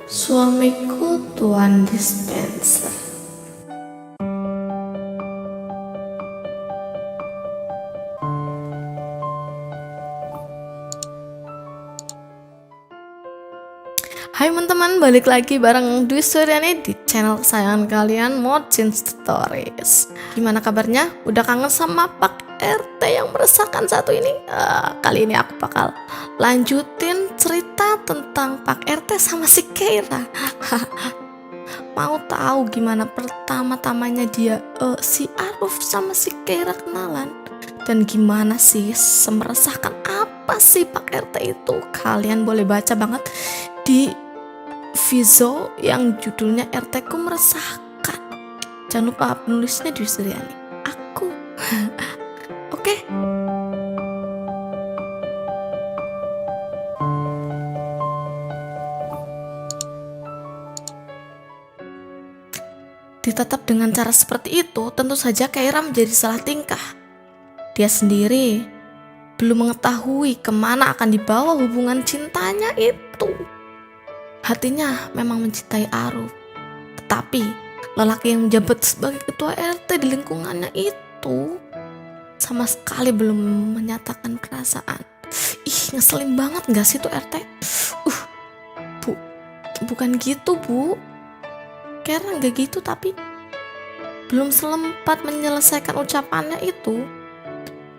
Suamiku tuan dispenser. Hai teman-teman, balik lagi bareng Dwi Suryani di channel kesayangan kalian, Mocin Stories. Gimana kabarnya? Udah kangen sama Pak RT yang meresahkan satu ini? Kali ini aku bakal lanjutin cerita tentang Pak RT sama si Keira. Mau tahu gimana pertama-tamanya dia si Aruf sama si Keira kenalan? Dan gimana sih semeresahkan apa sih Pak RT itu? Kalian boleh baca banget di Vizo yang judulnya RT ku meresahkan. Jangan lupa penulisnya Dwi Suryani, aku. Oke. Ditatap dengan cara seperti itu, tentu saja Keira menjadi salah tingkah. Dia sendiri belum mengetahui kemana akan dibawa hubungan cintanya itu. Hatinya memang mencintai Aruf, tetapi lelaki yang menjabat sebagai ketua RT di lingkungannya itu sama sekali belum menyatakan perasaan. Ngeselin banget gak sih tuh RT? Bu, bukan gitu bu, Keira gak gitu, tapi belum selempat menyelesaikan ucapannya itu,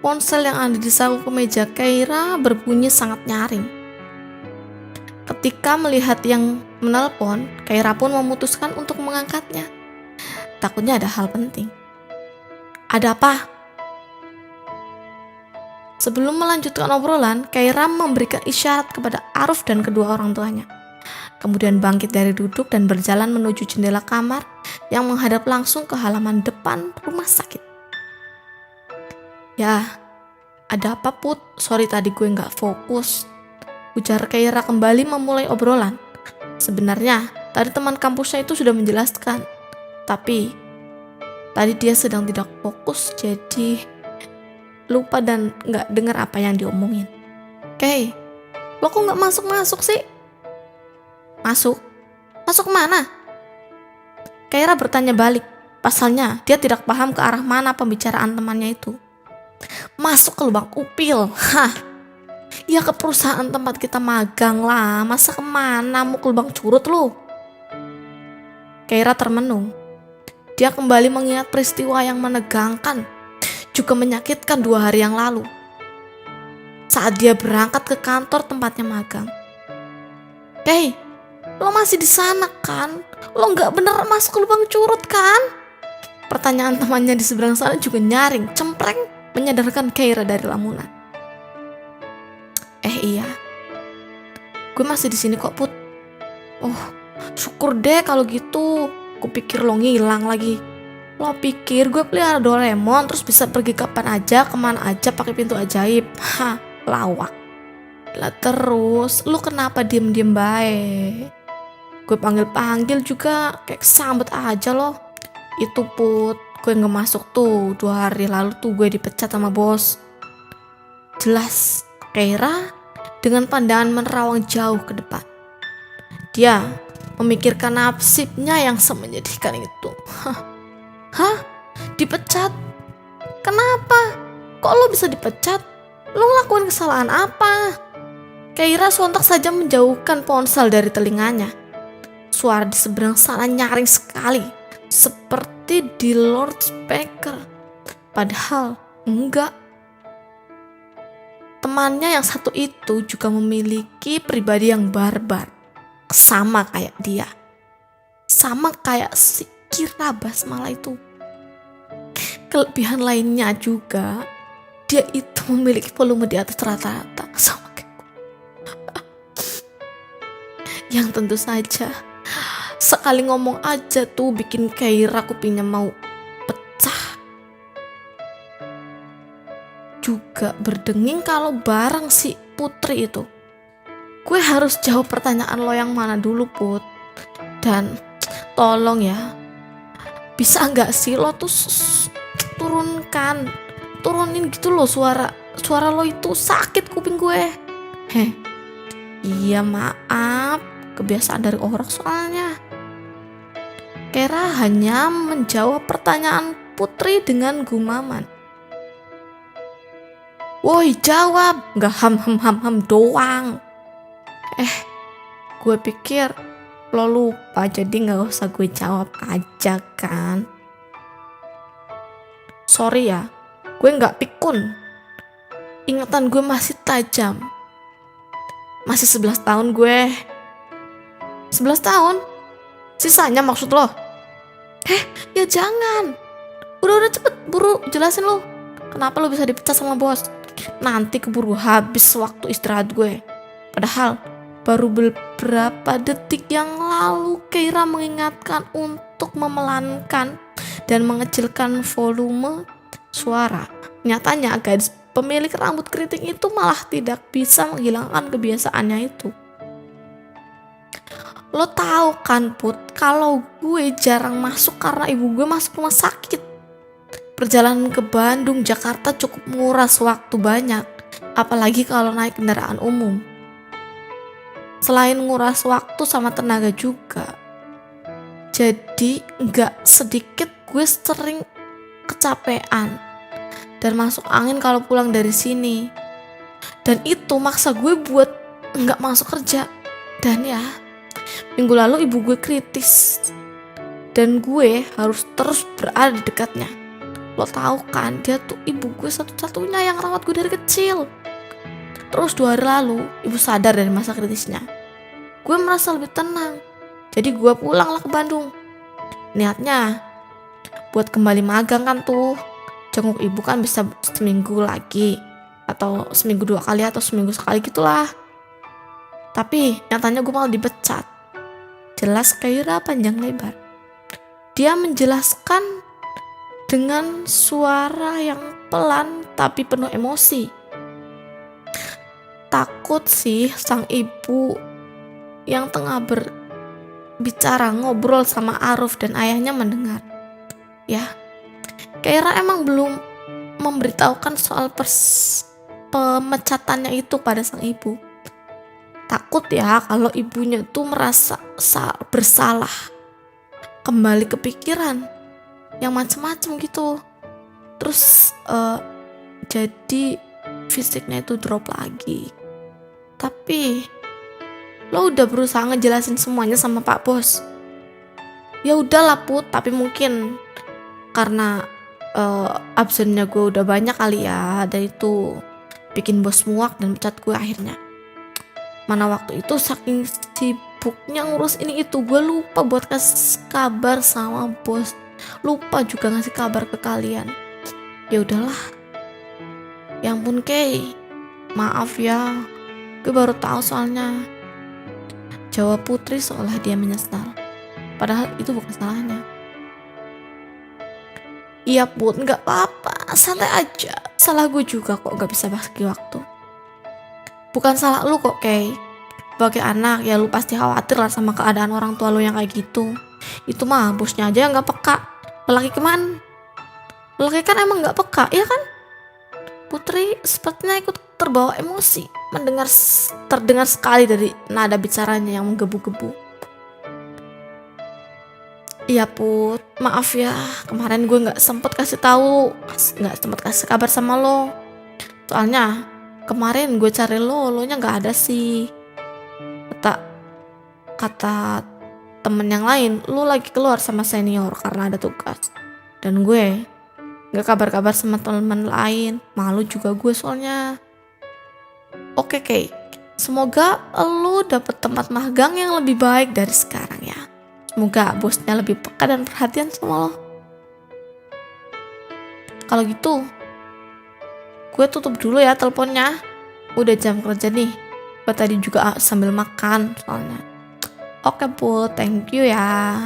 ponsel yang ada di saku kemeja Keira berbunyi sangat nyaring. Ketika melihat yang menelpon, Keira pun memutuskan untuk mengangkatnya. Takutnya ada hal penting. Ada apa? Sebelum melanjutkan obrolan, Keira memberikan isyarat kepada Aruf dan kedua orang tuanya. Kemudian bangkit dari duduk dan berjalan menuju jendela kamar yang menghadap langsung ke halaman depan rumah sakit. Ya, ada apa Put? Sorry tadi gue gak fokus, ujar Keira kembali memulai obrolan. Sebenarnya tadi teman kampusnya itu sudah menjelaskan, tapi tadi dia sedang tidak fokus, jadi lupa dan gak dengar apa yang diomongin. Kay, lo kok gak masuk-masuk sih? Masuk? Masuk kemana? Keira bertanya balik. Pasalnya dia tidak paham ke arah mana pembicaraan temannya itu. Masuk ke lubang upil. Ya ke perusahaan tempat kita magang lah. Masa kemana, mau ke lubang curut lu? Keira termenung. Dia kembali mengingat peristiwa yang menegangkan, juga menyakitkan 2 hari yang lalu, saat dia berangkat ke kantor tempatnya magang. Hey, lo masih di sana kan? Lo gak bener masuk ke lubang curut kan? Pertanyaan temannya di seberang sana juga nyaring, cempreng, menyadarkan Keira dari lamunan. Iya, gue masih di sini kok Put. Oh, syukur deh kalau gitu. Kupikir lo ngilang lagi. Lo pikir gue pelihara Doraemon terus bisa pergi kapan aja, kemana aja pakai pintu ajaib? Lawak. Lah terus, lu kenapa diem-diem baik? Gue panggil-panggil juga kayak kesambet aja lo. Itu Put, gue gak masuk tuh. 2 hari lalu tuh gue dipecat sama bos. Jelas Keira dengan pandangan menerawang jauh ke depan. Dia memikirkan nasibnya yang menyedihkan itu. Dipecat? Kenapa? Kok lo bisa dipecat? Lo ngelakuin kesalahan apa? Keira sontak saja menjauhkan ponsel dari telinganya. Suara di seberang sana nyaring sekali, seperti di loudspeaker. Padahal enggak. Temannya yang satu itu juga memiliki pribadi yang barbar, sama kayak dia, sama kayak si Kira Basmala itu. Kelebihan lainnya juga, dia itu memiliki volume di atas rata-rata, sama kayak gue. Yang tentu saja sekali ngomong aja tuh bikin Keira kupingnya mau pecah. Juga berdenging kalau bareng si Putri itu. Gue harus jawab pertanyaan lo yang mana dulu Put. Dan tolong ya, bisa gak sih lo tuh turunin gitu lo suara lo itu, sakit kuping gue. Iya maaf, kebiasaan dari orang soalnya. Keira hanya menjawab pertanyaan Putri dengan gumaman. Woi jawab, gak ham doang. Gue pikir lo lupa jadi gak usah gue jawab aja kan. Sorry ya, gue gak pikun. Ingatan gue masih tajam. Masih 11 tahun gue. 11 tahun? Sisanya maksud lo? Ya jangan. Udah cepet buru jelasin lo. Kenapa lo bisa dipecat sama bos? Nanti keburu habis waktu istirahat gue. Padahal baru beberapa detik yang lalu Keira mengingatkan untuk memelankan dan mengecilkan volume suara. Nyatanya gadis pemilik rambut keriting itu malah tidak bisa menghilangkan kebiasaannya itu. Lo tahu kan Put, kalau gue jarang masuk karena ibu gue masuk rumah sakit. Perjalanan ke Bandung, Jakarta cukup nguras waktu banyak, apalagi kalau naik kendaraan umum. Selain nguras waktu sama tenaga juga, jadi gak sedikit gue sering kecapean dan masuk angin kalau pulang dari sini. Dan itu maksa gue buat gak masuk kerja. Dan ya, minggu lalu ibu gue kritis dan gue harus terus berada di dekatnya. Lo tahu kan, dia tuh ibu gue satu-satunya yang rawat gue dari kecil. Terus 2 hari lalu ibu sadar dari masa kritisnya. Gue merasa lebih tenang, jadi gue pulanglah ke Bandung. Niatnya buat kembali magang kan tuh. Jenguk ibu kan bisa seminggu lagi, atau seminggu 2 kali, atau seminggu sekali gitulah. Tapi nyatanya gue malah dipecat. Jelas Keira panjang lebar. Dia menjelaskan dengan suara yang pelan tapi penuh emosi. Takut sih sang ibu yang tengah berbicara ngobrol sama Aruf dan ayahnya mendengar. Ya, Keira emang belum memberitahukan soal pemecatannya itu pada sang ibu. Takut ya kalau ibunya tuh merasa bersalah, kembali kepikiran yang macem-macem gitu. Terus jadi fisiknya itu drop lagi. Tapi lo udah berusaha ngejelasin semuanya sama Pak Bos? Ya udahlah Put, tapi mungkin karena absennya gue udah banyak kali ya, dan itu bikin bos muak dan pecat gue akhirnya. Mana waktu itu saking sibuknya ngurus ini itu, gue lupa buat kasih kabar sama bos, lupa juga ngasih kabar ke kalian. Ya udahlah. Ya ampun Kay, maaf ya, gue baru tahu soalnya. Jawab Putri seolah dia menyesal, padahal itu bukan salahnya. Iya Put, gak apa-apa, santai aja. Salah gue juga kok gak bisa bagi waktu. Bukan salah lu kok Kay. Sebagai anak ya lu pasti khawatir lah sama keadaan orang tua lu yang kayak gitu. Itu mah bosnya aja yang gak peka. Lelaki kemana? Lelaki kan emang gak peka, iya kan? Putri sepertinya ikut terbawa emosi terdengar sekali dari nada bicaranya yang menggebu-gebu. Iya Put, maaf ya, kemarin gue nggak sempet kasih kabar sama lo. Soalnya kemarin gue cari lo nya nggak ada sih. Kata temen yang lain, lo lagi keluar sama senior karena ada tugas. Dan gue nggak kabar-kabar sama teman lain, malu juga gue soalnya. Oke Kay, semoga lo dapet tempat magang yang lebih baik dari sekarang ya. Semoga bosnya lebih peka dan perhatian sama lo. Kalau gitu, gue tutup dulu ya teleponnya. Udah jam kerja nih. Gue tadi juga sambil makan soalnya. Oke Put, thank you ya.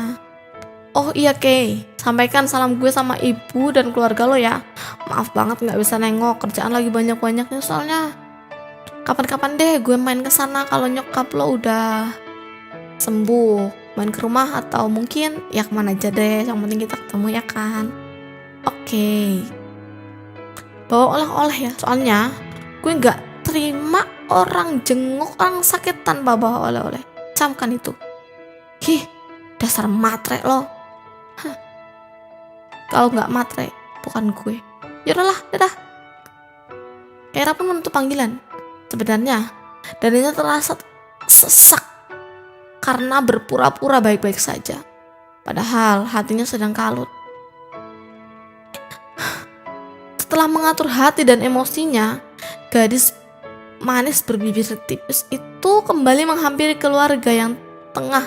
Oh iya Kay, sampaikan salam gue sama ibu dan keluarga lo ya. Maaf banget gak bisa nengok, kerjaan lagi banyak-banyaknya soalnya. Kapan-kapan deh gue main kesana kalau nyokap lo udah sembuh. Main ke rumah atau mungkin ya kemana aja deh, yang penting kita ketemu ya kan. Oke. Bawa oleh-oleh ya, soalnya gue gak terima orang jenguk orang sakit tanpa bawa oleh-oleh. camkan itu. Dasar matre lo. Kalau nggak matre, bukan gue. Yaudahlah, dadah. Kaira pun menutup panggilan. Sebenarnya, dadanya terasa sesak karena berpura-pura baik-baik saja. Padahal hatinya sedang kalut. Setelah mengatur hati dan emosinya, gadis manis berbibir tipis itu kembali menghampiri keluarga yang tengah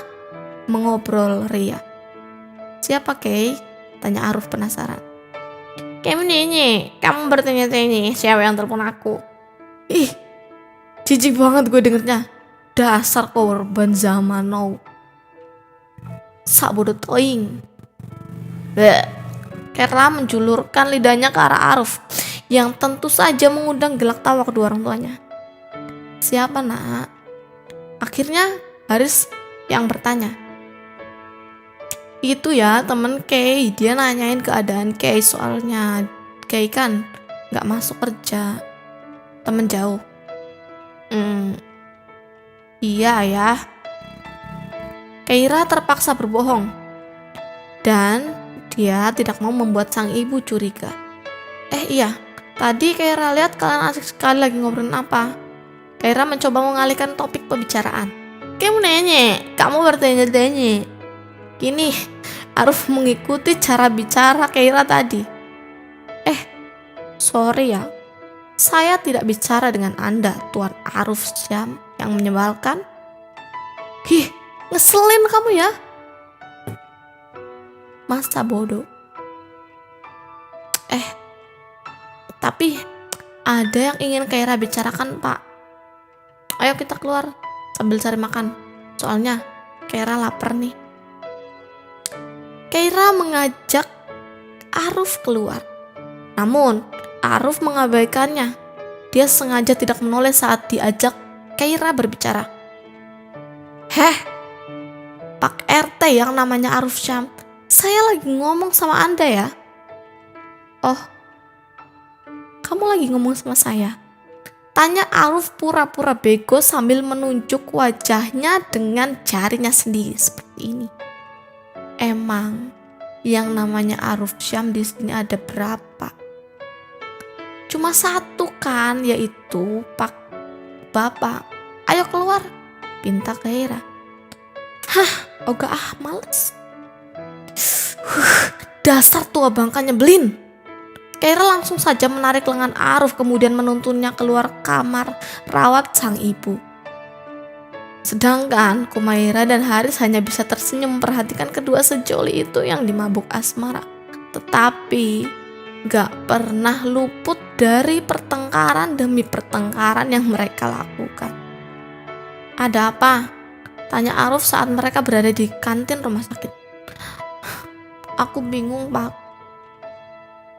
mengobrol ria. "Siapa, Kay?" tanya Aruf penasaran. "Kamu nyanyi, kamu bertanya-tanya siapa yang telepon aku." Ih, jijik banget gue dengernya. Dasar korban zaman now. Sak bodoh toing. Kaira menjulurkan lidahnya ke arah Aruf yang tentu saja mengundang gelak tawa kedua orang tuanya. "Siapa, nak?" Akhirnya Haris yang bertanya. "Itu ya temen Kay, dia nanyain keadaan Kay soalnya Kay kan gak masuk kerja." "Temen jauh?" Iya ya." Kaira terpaksa berbohong dan dia tidak mau membuat sang ibu curiga. Iya, tadi Kaira lihat kalian asik sekali lagi ngobrolin apa." Kaira mencoba mengalihkan topik pembicaraan. "Kamu nanya, kamu bertanya-tanya." Kini Aruf mengikuti cara bicara Kaira tadi. Sorry ya, saya tidak bicara dengan Anda, Tuan Aruf Syam yang menyebalkan." Ngeselin kamu ya. Masa bodoh. Tapi ada yang ingin Kaira bicarakan, Pak. Ayo kita keluar sambil cari makan. Soalnya Kaira lapar nih. Kaira mengajak Aruf keluar. Namun Aruf mengabaikannya. Dia sengaja tidak menoleh saat diajak Kaira berbicara. Pak RT yang namanya Aruf Syam, saya lagi ngomong sama Anda ya." "Oh, kamu lagi ngomong sama saya?" tanya Aruf pura-pura bego sambil menunjuk wajahnya dengan jarinya sendiri seperti ini. Emang yang namanya Aruf Syam di sini ada berapa? Cuma satu kan, yaitu Pak Bapak. Ayo keluar, pinta Kaira. Oga males. Dasar tua bangka nyebelin. Kaira langsung saja menarik lengan Aruf kemudian menuntunnya keluar kamar rawat sang ibu. Sedangkan Kumaira dan Haris hanya bisa tersenyum memperhatikan kedua sejoli itu yang dimabuk asmara. Tetapi gak pernah luput dari pertengkaran demi pertengkaran yang mereka lakukan. "Ada apa?" tanya Aruf saat mereka berada di kantin rumah sakit. "Aku bingung, Pak."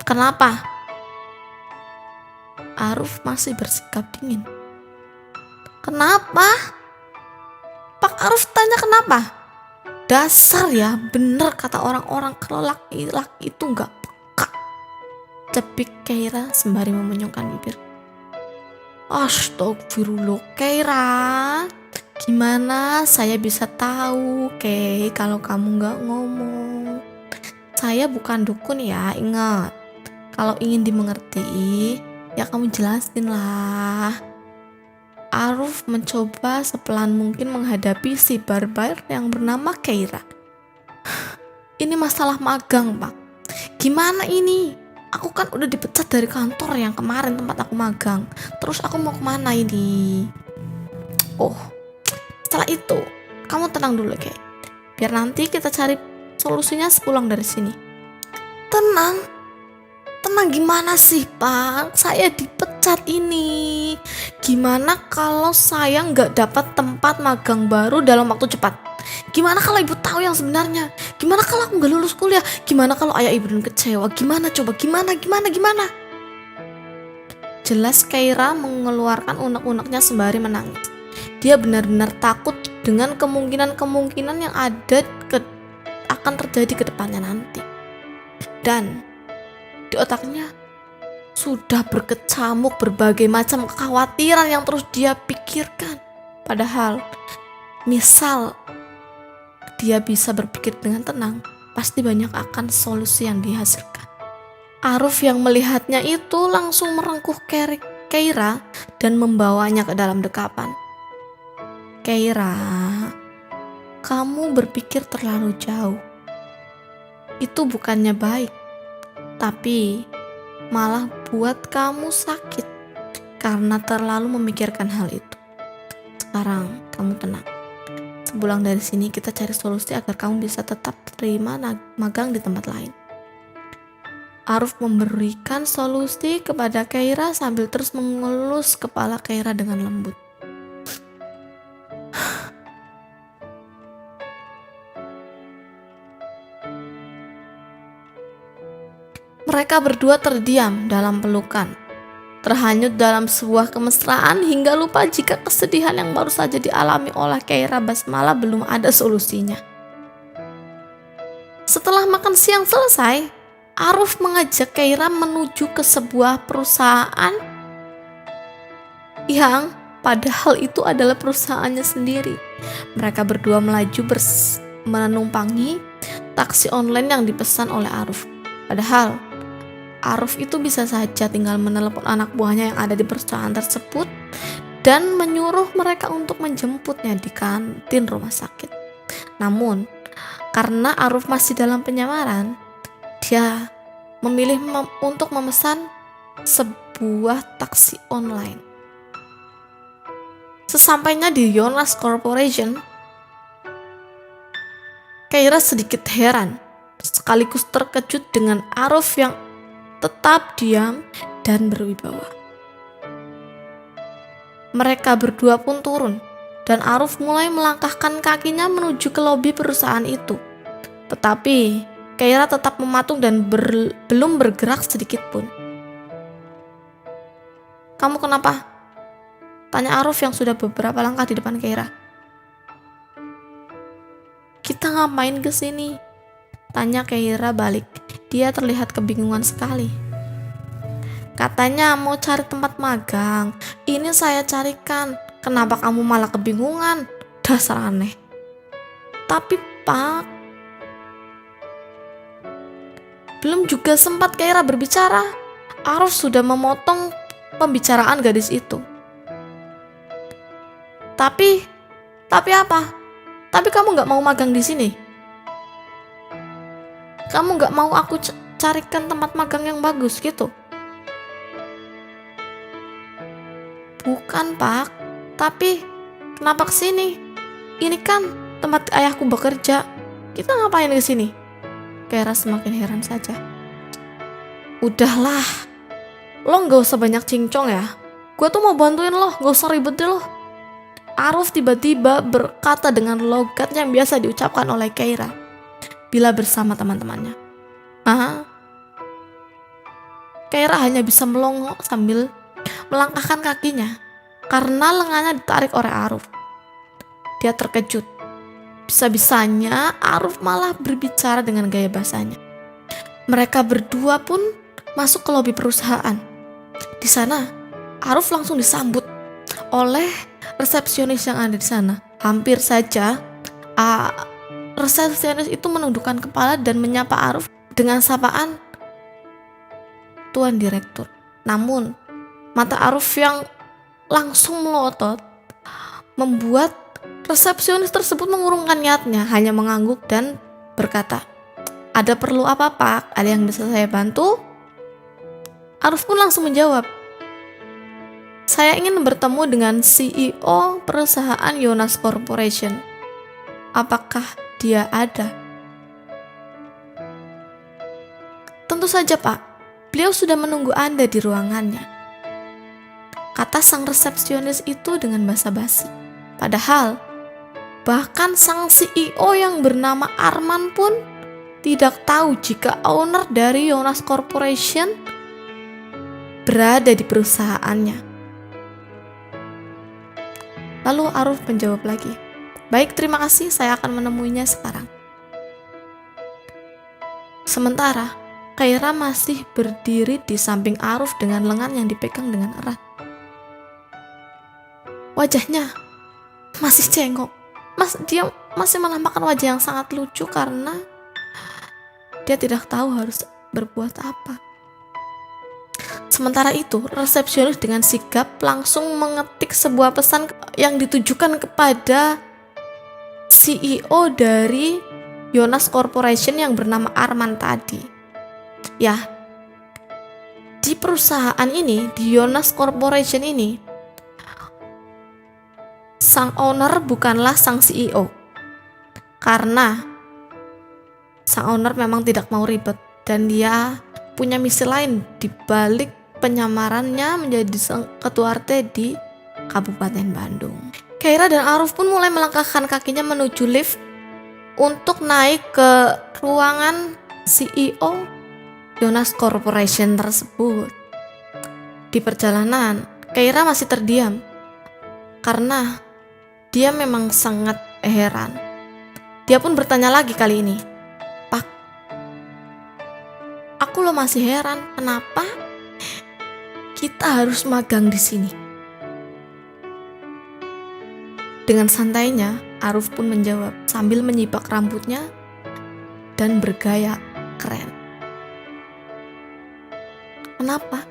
"Kenapa?" Aruf masih bersikap dingin. "Kenapa?" Pak Aruf tanya kenapa. Dasar ya, bener kata orang-orang kalau laki-laki itu gak peka. Cepik Kaira sembari memenyongkan bibir. Astagfirullah, Kaira. Gimana saya bisa tahu, Kay, kalau kamu gak ngomong? Saya bukan dukun ya, ingat. Kalau ingin dimengerti, ya kamu jelasin lah. Aruf mencoba sepelan mungkin menghadapi si barbar yang bernama Kaira. Ini masalah magang, Pak. Gimana ini? Aku kan udah dipecat dari kantor yang kemarin tempat aku magang. Terus aku mau kemana ini? Oh, setelah itu, kamu tenang dulu, Kay. Biar nanti kita cari solusinya sepulang dari sini. Tenang gimana sih, Pak? Saya dipecat ini. Gimana kalau saya nggak dapat tempat magang baru dalam waktu cepat? Gimana kalau ibu tahu yang sebenarnya? Gimana kalau aku nggak lulus kuliah? Gimana kalau ayah ibu dan kecewa? Gimana coba? Gimana? Jelas Kaira mengeluarkan unek-uneknya sembari menangis. Dia benar-benar takut dengan kemungkinan yang akan terjadi ke depannya nanti. Dan di otaknya sudah berkecamuk berbagai macam kekhawatiran yang terus dia pikirkan. Padahal Misal dia bisa berpikir dengan tenang, pasti banyak akan solusi yang dihasilkan. Aruf yang melihatnya itu langsung merengkuh Keira dan membawanya ke dalam dekapan. Keira, kamu berpikir terlalu jauh. Itu bukannya baik, tapi malah buat kamu sakit karena terlalu memikirkan hal itu. Sekarang kamu tenang. Sepulang dari sini kita cari solusi agar kamu bisa tetap terima magang di tempat lain. Aruf memberikan solusi kepada Keira sambil terus mengelus kepala Keira dengan lembut. Mereka berdua terdiam dalam pelukan, terhanyut dalam sebuah kemesraan hingga lupa jika kesedihan yang baru saja dialami oleh Keira Basmala belum ada solusinya. Setelah makan siang selesai, Aruf mengajak Keira menuju ke sebuah perusahaan yang padahal itu adalah perusahaannya sendiri. Mereka berdua melaju menumpangi taksi online yang dipesan oleh Aruf. Padahal Aruf itu bisa saja tinggal menelepon anak buahnya yang ada di perusahaan tersebut dan menyuruh mereka untuk menjemputnya di kantin rumah sakit. Namun, karena Aruf masih dalam penyamaran, dia memilih untuk memesan sebuah taksi online. Sesampainya di Yonas Corporation, Keira sedikit heran, sekaligus terkejut dengan Aruf yang tetap diam dan berwibawa. Mereka berdua pun turun, dan Aruf mulai melangkahkan kakinya menuju ke lobi perusahaan itu. Tetapi Keira tetap mematung dan belum bergerak sedikit pun. "Kamu kenapa?" tanya Aruf yang sudah beberapa langkah di depan Keira. "Kita ngapain kesini?" tanya Keira balik. Dia terlihat kebingungan sekali. "Katanya mau cari tempat magang. Ini saya carikan. Kenapa kamu malah kebingungan? Dasar aneh." "Tapi Pak..." Belum juga sempat Keira berbicara, Aruf sudah memotong pembicaraan gadis itu. Tapi apa? Tapi kamu gak mau magang di sini? Kamu gak mau aku carikan tempat magang yang bagus gitu?" "Bukan Pak, tapi kenapa kesini? Ini kan tempat ayahku bekerja. Kita ngapain kesini?" Keira semakin heran saja. "Udahlah, lo gak usah banyak cincong ya. Gue tuh mau bantuin lo, gak usah ribet deh lo." Aruf tiba-tiba berkata dengan logat yang biasa diucapkan oleh Keira bila bersama teman-temannya. Keira hanya bisa melongo sambil melangkahkan kakinya karena lengannya ditarik oleh Aruf. Dia terkejut. Bisa-bisanya Aruf malah berbicara dengan gaya bahasanya. Mereka berdua pun masuk ke lobi perusahaan. Di sana, Aruf langsung disambut oleh resepsionis yang ada di sana. Hampir saja resepsionis itu menundukkan kepala dan menyapa Aruf dengan sapaan "Tuan Direktur." Namun, mata Aruf yang langsung melotot membuat resepsionis tersebut mengurungkan niatnya, hanya mengangguk dan berkata, "Ada perlu apa Pak? Ada yang bisa saya bantu?" Aruf pun langsung menjawab, "Saya ingin bertemu dengan CEO perusahaan Yonas Corporation. Apakah dia ada?" "Tentu saja Pak, beliau sudah menunggu Anda di ruangannya," kata sang resepsionis itu dengan basa-basi. Padahal bahkan sang CEO yang bernama Arman pun tidak tahu jika owner dari Yonas Corporation berada di perusahaannya. Lalu Aruf menjawab lagi, "Baik, terima kasih, saya akan menemuinya sekarang." Sementara Keira masih berdiri di samping Aruf dengan lengan yang dipegang dengan erat. Wajahnya masih cengok, dia masih menampakkan wajah yang sangat lucu karena dia tidak tahu harus berbuat apa. Sementara itu, resepsionis dengan sigap langsung mengetik sebuah pesan yang ditujukan kepada CEO dari Yonas Corporation yang bernama Arman tadi. Ya, di perusahaan ini, di Yonas Corporation ini, sang owner bukanlah sang CEO. Karena sang owner memang tidak mau ribet dan dia punya misi lain di balik penyamarannya menjadi sang ketua RT di Kabupaten Bandung. Keira dan Aruf pun mulai melangkahkan kakinya menuju lift untuk naik ke ruangan CEO Yonas Corporation tersebut. Di perjalanan, Keira masih terdiam karena dia memang sangat heran. Dia pun bertanya lagi kali ini, "Pak, aku lo masih heran kenapa kita harus magang di sini?" Dengan santainya, Aruf pun menjawab sambil menyibak rambutnya dan bergaya keren. "Kenapa?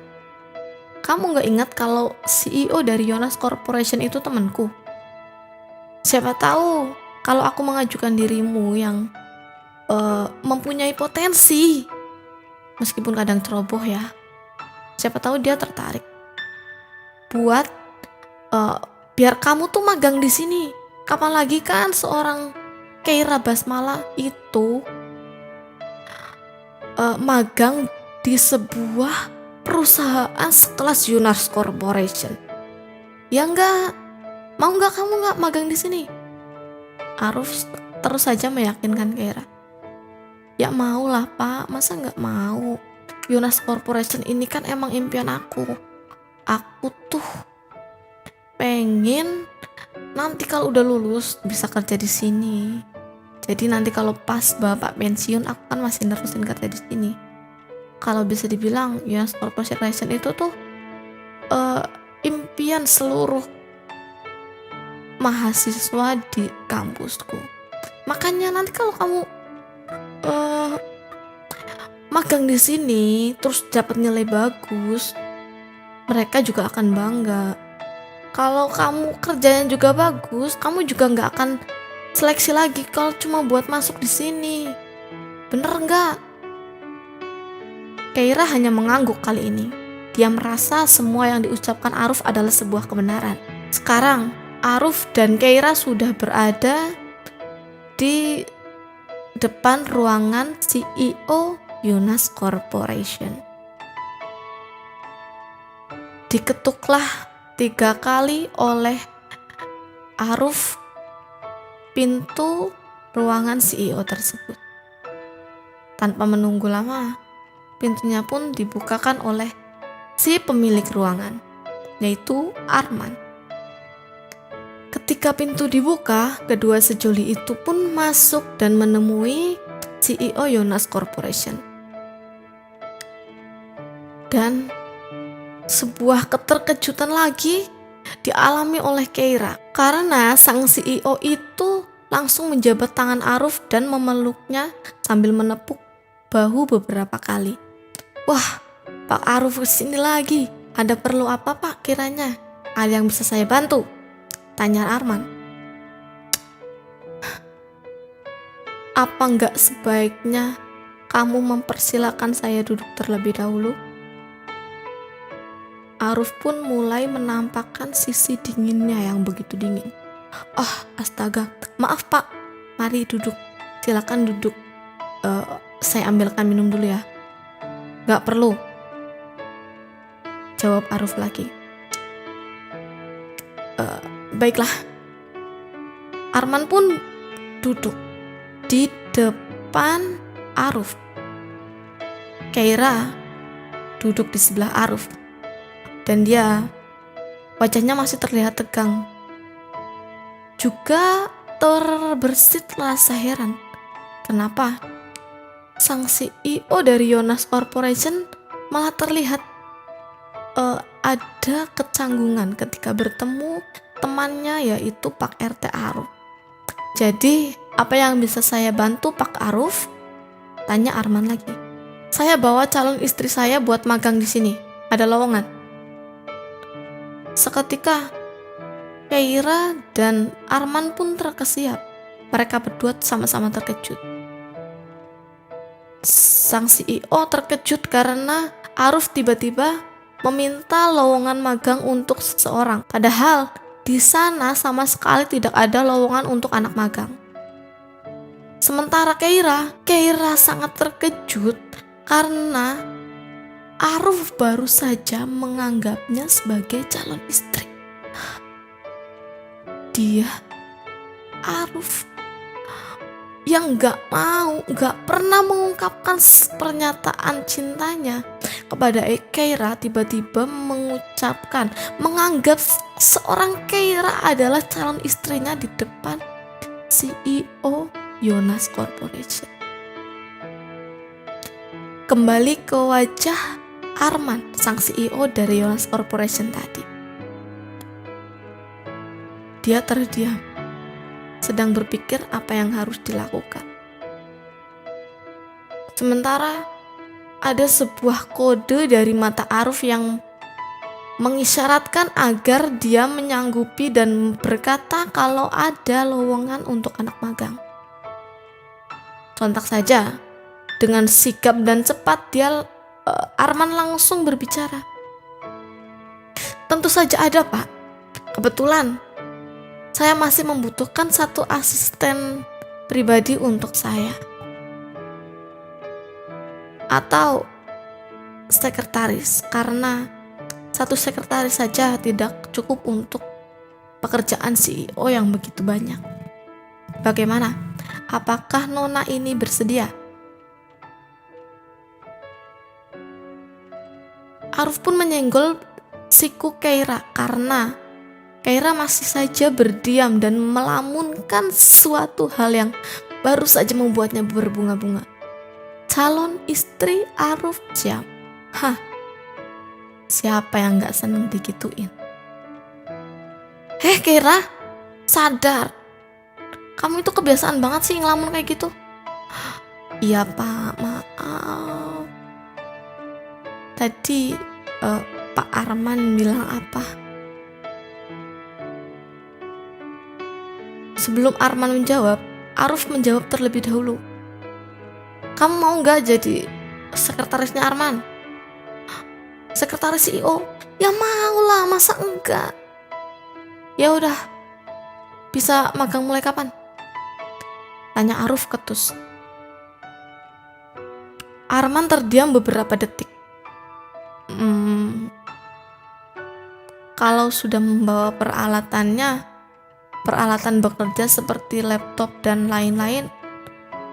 Kamu gak ingat kalau CEO dari Yonas Corporation itu temanku? Siapa tahu kalau aku mengajukan dirimu yang mempunyai potensi, meskipun kadang ceroboh ya, siapa tahu dia tertarik buat biar kamu tuh magang di sini. Kapan lagi kan seorang Keira Basmala itu magang di sebuah perusahaan sekelas Yonas Corporation. Ya enggak, mau enggak kamu enggak magang di sini?" Aruf terus saja meyakinkan Keira. "Ya mau lah Pak, masa enggak mau? Yonas Corporation ini kan emang impian aku. Aku tuh pengen nanti kalau udah lulus bisa kerja di sini. Jadi nanti kalau pas bapak pensiun aku kan masih nerusin kerja di sini. Kalau bisa dibilang Yonas Corporation itu tuh impian seluruh mahasiswa di kampusku. Makanya nanti kalau kamu magang di sini terus dapat nilai bagus, mereka juga akan bangga. Kalau kamu kerjanya juga bagus, kamu juga nggak akan seleksi lagi kalau cuma buat masuk di sini. Bener nggak?" Keira hanya mengangguk kali ini. Dia merasa semua yang diucapkan Aruf adalah sebuah kebenaran. Sekarang, Aruf dan Keira sudah berada di depan ruangan CEO Yonas Corporation. Diketuklah 3 kali oleh Aruf pintu ruangan CEO tersebut. Tanpa menunggu lama, pintunya pun dibukakan oleh si pemilik ruangan, yaitu Arman. Ketika pintu dibuka, kedua sejoli itu pun masuk dan menemui CEO Yonas Corporation. Dan sebuah keterkejutan lagi dialami oleh Keira karena sang CEO itu langsung menjabat tangan Aruf dan memeluknya sambil menepuk bahu beberapa kali. "Wah, Pak Aruf kesini lagi. Ada perlu apa Pak kiranya? Ada yang bisa saya bantu?" tanya Arman. "Apa nggak sebaiknya kamu mempersilakan saya duduk terlebih dahulu?" Aruf pun mulai menampakkan sisi dinginnya yang begitu dingin. "Oh, astaga, maaf Pak, mari duduk, silakan duduk. Saya ambilkan minum dulu ya." "Gak perlu," jawab Aruf lagi. Baiklah." Arman pun duduk di depan Aruf. Keira duduk di sebelah Aruf dan dia wajahnya masih terlihat tegang. Juga terbersit rasa heran. Kenapa sang CEO dari Yonas Corporation malah terlihat ada kecanggungan ketika bertemu temannya yaitu Pak RT Aruf. Jadi, apa yang bisa saya bantu Pak Aruf? Tanya Arman lagi. Saya bawa calon istri saya buat magang di sini. Ada lowongan. Seketika, Keira dan Arman pun terkesiap. Mereka berdua sama-sama terkejut. Sang CEO terkejut karena Aruf tiba-tiba meminta lowongan magang untuk seseorang. Padahal di sana sama sekali tidak ada lowongan untuk anak magang. Sementara Keira sangat terkejut karena Aruf baru saja menganggapnya sebagai calon istri. Dia, Aruf, yang gak pernah mengungkapkan pernyataan cintanya kepada Keira, tiba-tiba menganggap seorang Keira adalah calon istrinya di depan CEO Yonas Corporation. Kembali ke wajah Arman, sang CEO dari Yonas Corporation tadi. Dia terdiam, sedang berpikir apa yang harus dilakukan. Sementara ada sebuah kode dari mata Aruf yang mengisyaratkan agar dia menyanggupi dan berkata kalau ada lowongan untuk anak magang. Sontak saja, dengan sigap dan cepat Arman langsung berbicara. Tentu saja ada, Pak. Kebetulan saya masih membutuhkan satu asisten pribadi untuk saya. Atau sekretaris, karena satu sekretaris saja tidak cukup untuk pekerjaan CEO yang begitu banyak. Bagaimana? Apakah Nona ini bersedia? Aruf pun menyenggol siku Keira karena Keira masih saja berdiam dan melamunkan suatu hal yang baru saja membuatnya berbunga-bunga. Calon istri Aruf Syam. Siapa yang gak seneng digituin? Keira, sadar. Kamu itu kebiasaan banget sih ngelamun kayak gitu. Iya Pak, maaf. Tadi Pak Arman bilang apa? Sebelum Arman menjawab, Aruf menjawab terlebih dahulu. Kamu mau gak jadi sekretarisnya Arman? Sekretaris CEO? Ya mau lah, masa enggak? Ya udah, bisa magang mulai kapan? Tanya Aruf ketus. Arman terdiam beberapa detik. Kalau sudah membawa peralatan bekerja seperti laptop dan lain-lain,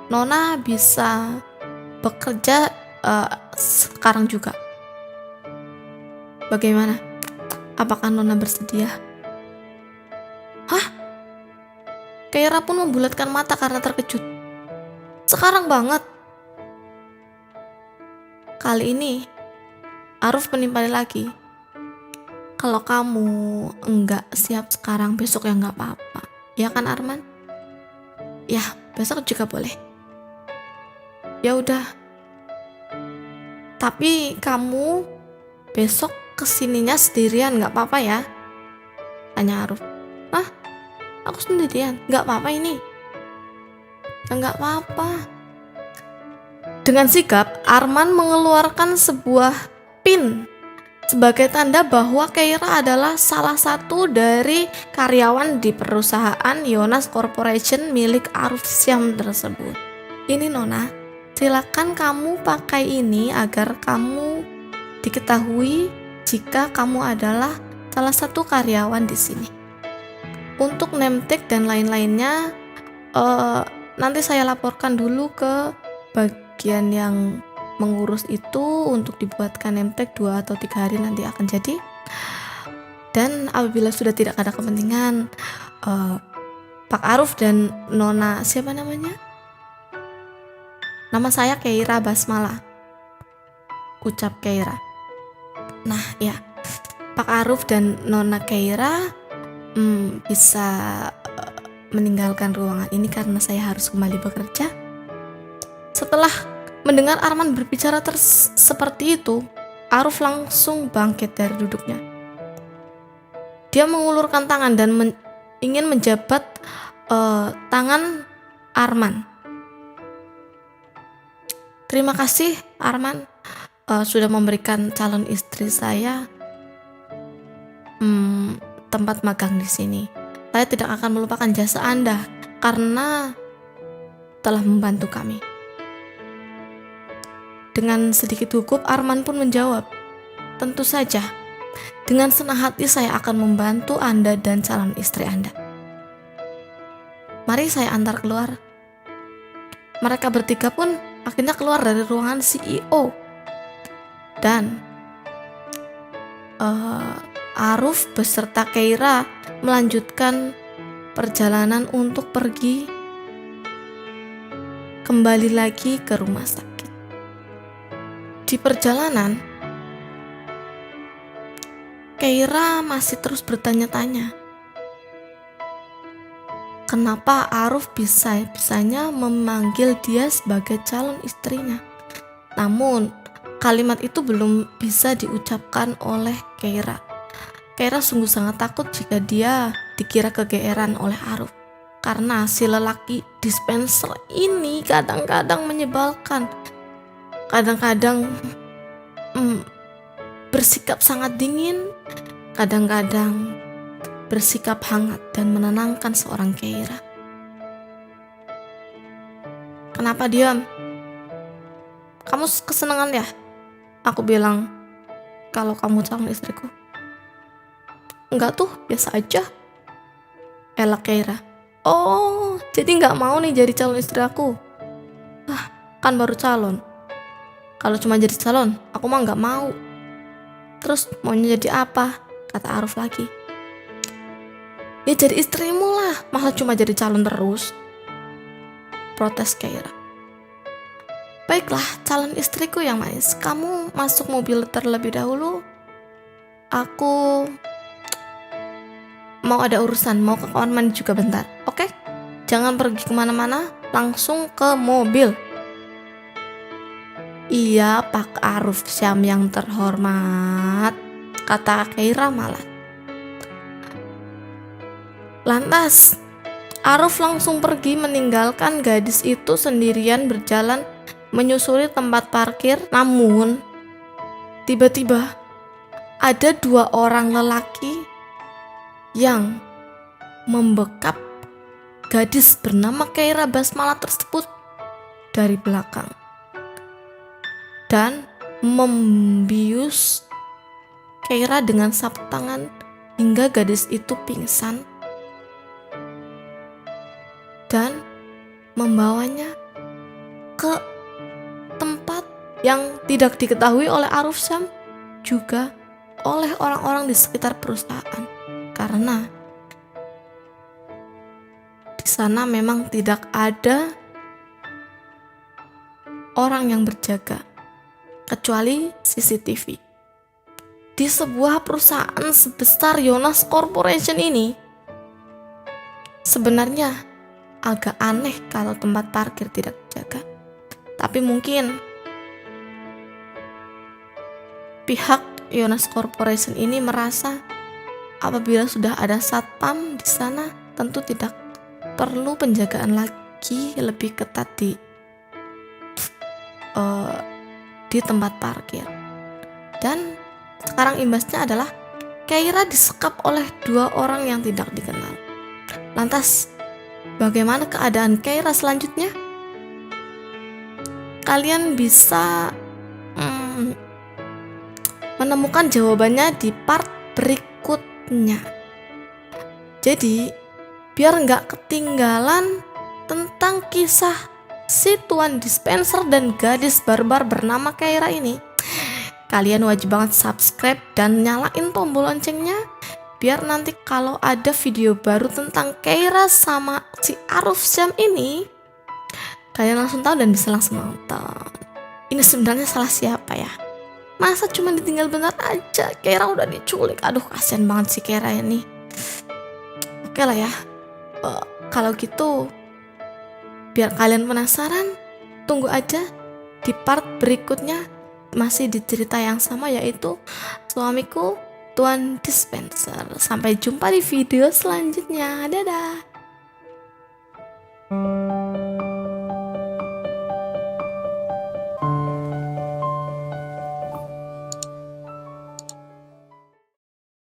Nona bisa bekerja sekarang juga. Bagaimana? Apakah Nona bersedia? Keira pun membulatkan mata karena terkejut. Sekarang banget. Kali ini Aruf menimpali lagi. Kalau kamu enggak siap sekarang, besok ya enggak apa-apa. Ya kan Arman? Ya, besok juga boleh. Ya udah. Tapi kamu besok kesininya sendirian, enggak apa-apa ya? Tanya Aruf. Aku sendirian, enggak apa-apa ini. Enggak apa-apa. Dengan sigap, Arman mengeluarkan sebuah pin sebagai tanda bahwa Keira adalah salah satu dari karyawan di perusahaan Yonas Corporation milik Aruf Syam tersebut. Ini Nona, silakan kamu pakai ini agar kamu diketahui jika kamu adalah salah satu karyawan di sini. Untuk name tag dan lain-lainnya nanti saya laporkan dulu ke bagian yang mengurus itu untuk dibuatkan name tag 2 atau 3 hari nanti akan jadi. Dan apabila sudah tidak ada kepentingan, Pak Aruf dan Nona siapa namanya? Nama saya Keira Basmala, ucap Keira. Nah ya, Pak Aruf dan Nona Keira bisa meninggalkan ruangan ini karena saya harus kembali bekerja. Setelah mendengar Arman berbicara seperti itu, Aruf langsung bangkit dari duduknya. Dia mengulurkan tangan dan ingin menjabat tangan Arman. Terima kasih Arman, sudah memberikan calon istri saya tempat magang di sini. Saya tidak akan melupakan jasa Anda karena telah membantu kami. Dengan sedikit gugup, Arman pun menjawab, tentu saja, dengan senang hati saya akan membantu Anda dan calon istri Anda. Mari saya antar keluar. Mereka bertiga pun akhirnya keluar dari ruangan CEO. Dan Aruf beserta Keira melanjutkan perjalanan untuk pergi kembali lagi ke rumah sakit. Di perjalanan, Keira masih terus bertanya-tanya, kenapa Aruf bisa-bisanya memanggil dia sebagai calon istrinya. Namun, kalimat itu belum bisa diucapkan oleh Keira. Keira sungguh sangat takut jika dia dikira kegeeran oleh Aruf. Karena si lelaki dispenser ini kadang-kadang menyebalkan. Kadang-kadang bersikap sangat dingin, kadang-kadang bersikap hangat dan menenangkan seorang Keira. Kenapa diam? Kamu kesenangan ya? Aku bilang kalau kamu calon istriku. Enggak tuh, biasa aja. Elak Keira. Oh, jadi gak mau nih jadi calon istri aku? Kan baru calon. Kalau cuma jadi calon, aku mah gak mau. Terus maunya jadi apa? Kata Aruf lagi. Ya jadi istrimu lah, masa cuma jadi calon terus? Protes Keira. Baiklah, calon istriku yang manis, kamu masuk mobil terlebih dahulu. Aku mau ada urusan, mau ke kamar mandi juga bentar, oke? Jangan pergi kemana-mana, langsung ke mobil. Iya, Pak Aruf Syam yang terhormat, kata Keira malah. Lantas, Aruf langsung pergi meninggalkan gadis itu sendirian berjalan menyusuri tempat parkir. Namun, tiba-tiba ada 2 orang lelaki yang membekap gadis bernama Keira Basmala tersebut dari belakang dan membius Keira dengan sapu tangan hingga gadis itu pingsan dan membawanya ke tempat yang tidak diketahui oleh Aruf Syam juga oleh orang-orang di sekitar perusahaan, karena di sana memang tidak ada orang yang berjaga kecuali CCTV. Di sebuah perusahaan sebesar Yonas Corporation ini sebenarnya agak aneh kalau tempat parkir tidak dijaga. Tapi mungkin pihak Yonas Corporation ini merasa apabila sudah ada satpam di sana, tentu tidak perlu penjagaan lagi lebih ketat di tempat parkir. Dan sekarang imbasnya adalah Keira disekap oleh 2 orang yang tidak dikenal. Lantas, bagaimana keadaan Keira selanjutnya? Kalian bisa menemukan jawabannya di part berikutnya. Jadi, biar nggak ketinggalan tentang kisah si tuan dispenser dan gadis barbar bernama Keira ini, kalian wajib banget subscribe dan nyalain tombol loncengnya, biar nanti kalau ada video baru tentang Keira sama si Aruf Syam ini, kalian langsung tahu dan bisa langsung nonton. Ini sebenarnya salah siapa ya? Masa cuma ditinggal bentar aja, Keira udah diculik. Aduh, kasihan banget si Keira ini. Oke lah ya. Kalau gitu, biar kalian penasaran, tunggu aja di part berikutnya, masih di cerita yang sama, yaitu Suamiku Tuan Dispenser. Sampai jumpa di video selanjutnya. Dadah.